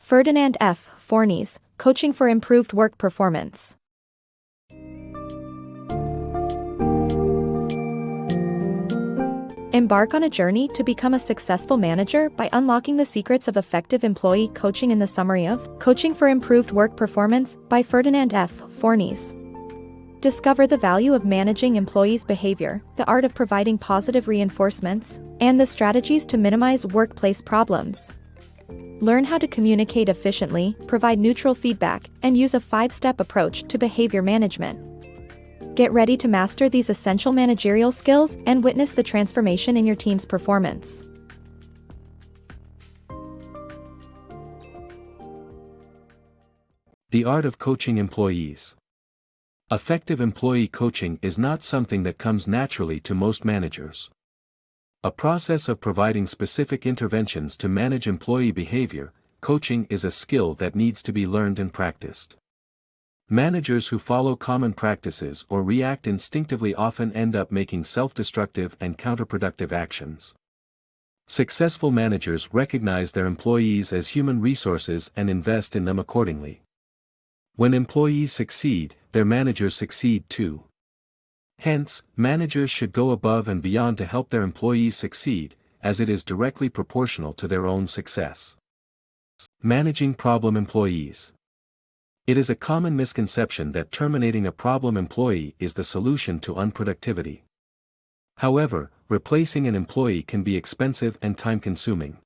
Ferdinand F. Fournies, Coaching for Improved Work Performance. Embark on a journey to become a successful manager by unlocking the secrets of effective employee coaching in the summary of Coaching for Improved Work Performance by Ferdinand F. Fournies. Discover the value of managing employees' behavior, the art of providing positive reinforcements, and the strategies to minimize workplace problems. Learn how to communicate efficiently, provide neutral feedback, and use a 5-step approach to behavior management. Get ready to master these essential managerial skills and witness the transformation in your team's performance. The art of coaching employees. Effective employee coaching is not something that comes naturally to most managers. A process of providing specific interventions to manage employee behavior, coaching is a skill that needs to be learned and practiced. Managers who follow common practices or react instinctively often end up making self-destructive and counterproductive actions. Successful managers recognize their employees as human resources and invest in them accordingly. When employees succeed, their managers succeed too. Hence, managers should go above and beyond to help their employees succeed, as it is directly proportional to their own success. Managing problem employees. It is a common misconception that terminating a problem employee is the solution to unproductivity. However, replacing an employee can be expensive and time-consuming.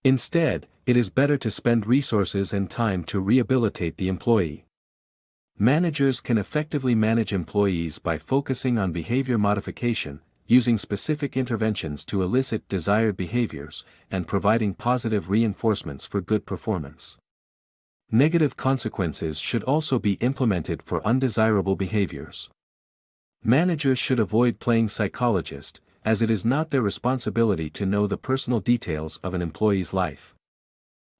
Instead, it is better to spend resources and time to rehabilitate the employee. Managers can effectively manage employees by focusing on behavior modification, using specific interventions to elicit desired behaviors, and providing positive reinforcements for good performance. Negative consequences should also be implemented for undesirable behaviors. Managers should avoid playing psychologist, as it is not their responsibility to know the personal details of an employee's life.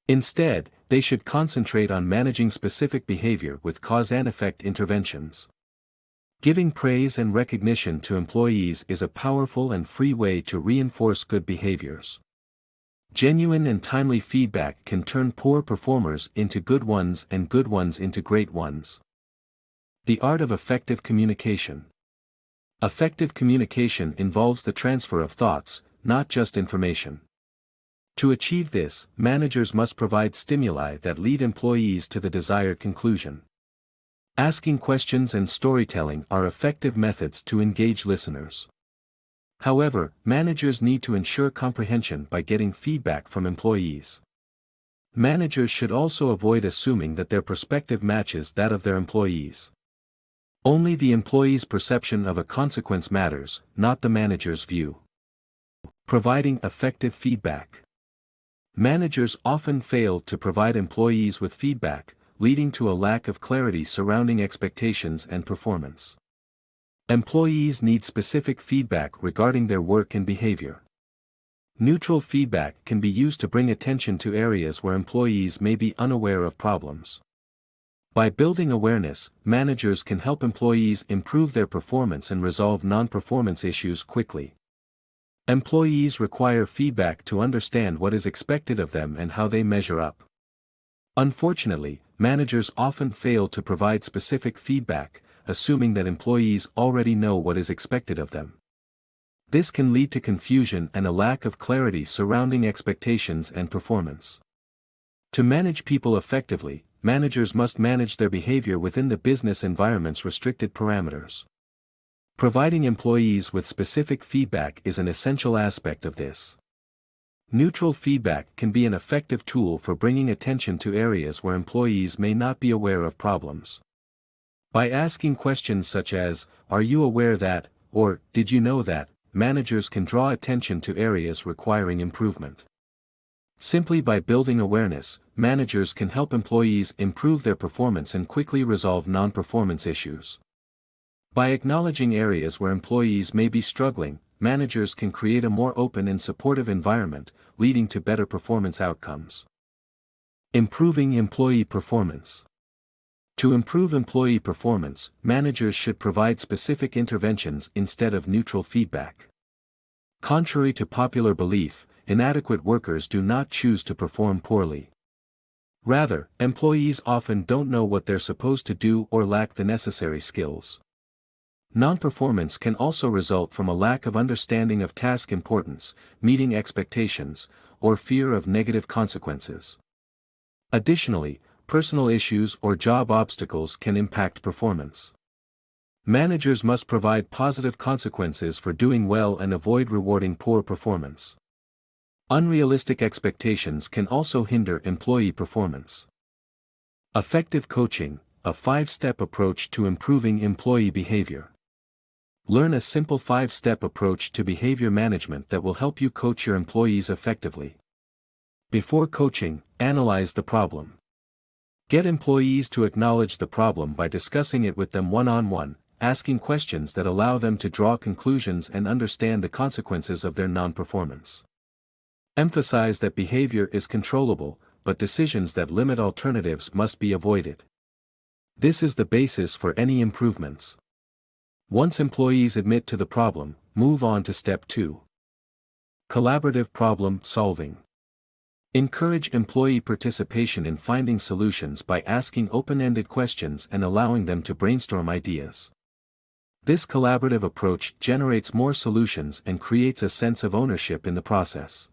Instead, they should concentrate on managing specific behavior with cause and effect interventions. Giving praise and recognition to employees is a powerful and free way to reinforce good behaviors. Genuine and timely feedback can turn poor performers into good ones and good ones into great ones. The art of effective communication. Effective communication involves the transfer of thoughts, not just information. To achieve this, managers must provide stimuli that lead employees to the desired conclusion. Asking questions and storytelling are effective methods to engage listeners. However, managers need to ensure comprehension by getting feedback from employees. Managers should also avoid assuming that their perspective matches that of their employees. Only the employee's perception of a consequence matters, not the manager's view. Providing effective feedback. Managers often fail to provide employees with feedback, leading to a lack of clarity surrounding expectations and performance. Employees need specific feedback regarding their work and behavior. Neutral feedback can be used to bring attention to areas where employees may be unaware of problems. By building awareness, managers can help employees improve their performance and resolve non-performance issues quickly. Employees require feedback to understand what is expected of them and how they measure up. Unfortunately, managers often fail to provide specific feedback, assuming that employees already know what is expected of them. This can lead to confusion and a lack of clarity surrounding expectations and performance. To manage people effectively, managers must manage their behavior within the business environment's restricted parameters. Providing employees with specific feedback is an essential aspect of this. Neutral feedback can be an effective tool for bringing attention to areas where employees may not be aware of problems. By asking questions such as, "Are you aware that?" or "Did you know that?" managers can draw attention to areas requiring improvement. Simply by building awareness, managers can help employees improve their performance and quickly resolve non-performance issues. By acknowledging areas where employees may be struggling, managers can create a more open and supportive environment, leading to better performance outcomes. Improving employee performance. To improve employee performance, managers should provide specific interventions instead of neutral feedback. Contrary to popular belief, inadequate workers do not choose to perform poorly. Rather, employees often don't know what they're supposed to do or lack the necessary skills. Non-performance can also result from a lack of understanding of task importance, meeting expectations, or fear of negative consequences. Additionally, personal issues or job obstacles can impact performance. Managers must provide positive consequences for doing well and avoid rewarding poor performance. Unrealistic expectations can also hinder employee performance. Effective coaching, a 5-step approach to improving employee behavior. Learn a simple 5-step approach to behavior management that will help you coach your employees effectively. Before coaching, analyze the problem. Get employees to acknowledge the problem by discussing it with them one-on-one, asking questions that allow them to draw conclusions and understand the consequences of their non-performance. Emphasize that behavior is controllable, but decisions that limit alternatives must be avoided. This is the basis for any improvements. Once employees admit to the problem, move on to step 2. Collaborative problem solving. Encourage employee participation in finding solutions by asking open-ended questions and allowing them to brainstorm ideas. This collaborative approach generates more solutions and creates a sense of ownership in the process.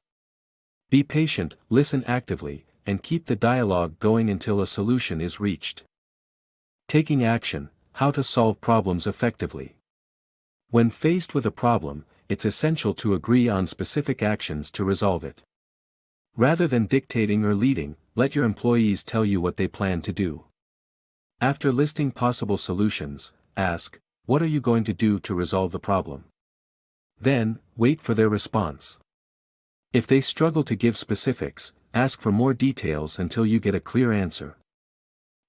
Be patient, listen actively, and keep the dialogue going until a solution is reached. Taking action, how to solve problems effectively. When faced with a problem, it's essential to agree on specific actions to resolve it. Rather than dictating or leading, let your employees tell you what they plan to do. After listing possible solutions, ask, "What are you going to do to resolve the problem?" Then, wait for their response. If they struggle to give specifics, ask for more details until you get a clear answer.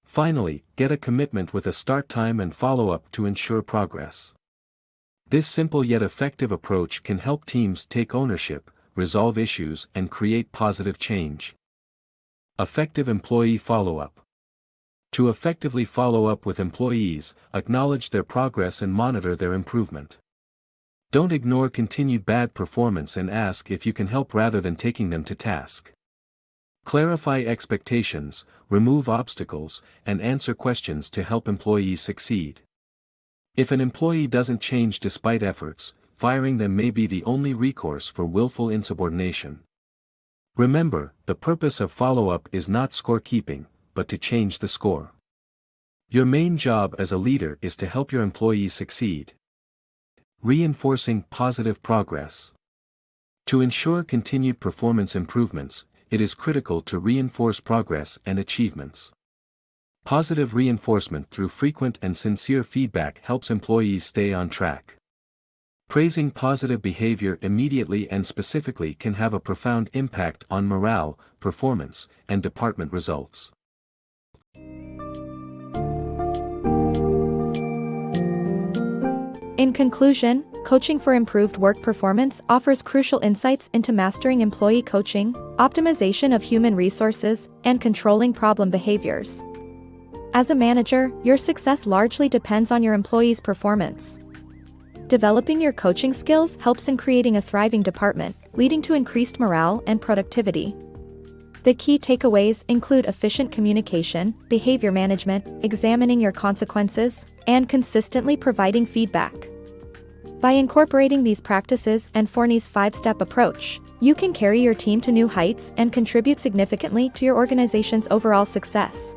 Finally, get a commitment with a start time and follow-up to ensure progress. This simple yet effective approach can help teams take ownership, resolve issues, and create positive change. Effective employee follow-up. To effectively follow up with employees, acknowledge their progress and monitor their improvement. Don't ignore continued bad performance and ask if you can help rather than taking them to task. Clarify expectations, remove obstacles, and answer questions to help employees succeed. If an employee doesn't change despite efforts, firing them may be the only recourse for willful insubordination. Remember, the purpose of follow-up is not scorekeeping, but to change the score. Your main job as a leader is to help your employees succeed. Reinforcing positive progress. To ensure continued performance improvements, it is critical to reinforce progress and achievements. Positive reinforcement through frequent and sincere feedback helps employees stay on track. Praising positive behavior immediately and specifically can have a profound impact on morale, performance, and department results. In conclusion, coaching for improved work performance offers crucial insights into mastering employee coaching, optimization of human resources, and controlling problem behaviors. As a manager, your success largely depends on your employees' performance. Developing your coaching skills helps in creating a thriving department, leading to increased morale and productivity. The key takeaways include efficient communication, behavior management, examining your consequences, and consistently providing feedback. By incorporating these practices and Fournies' 5-step approach, you can carry your team to new heights and contribute significantly to your organization's overall success.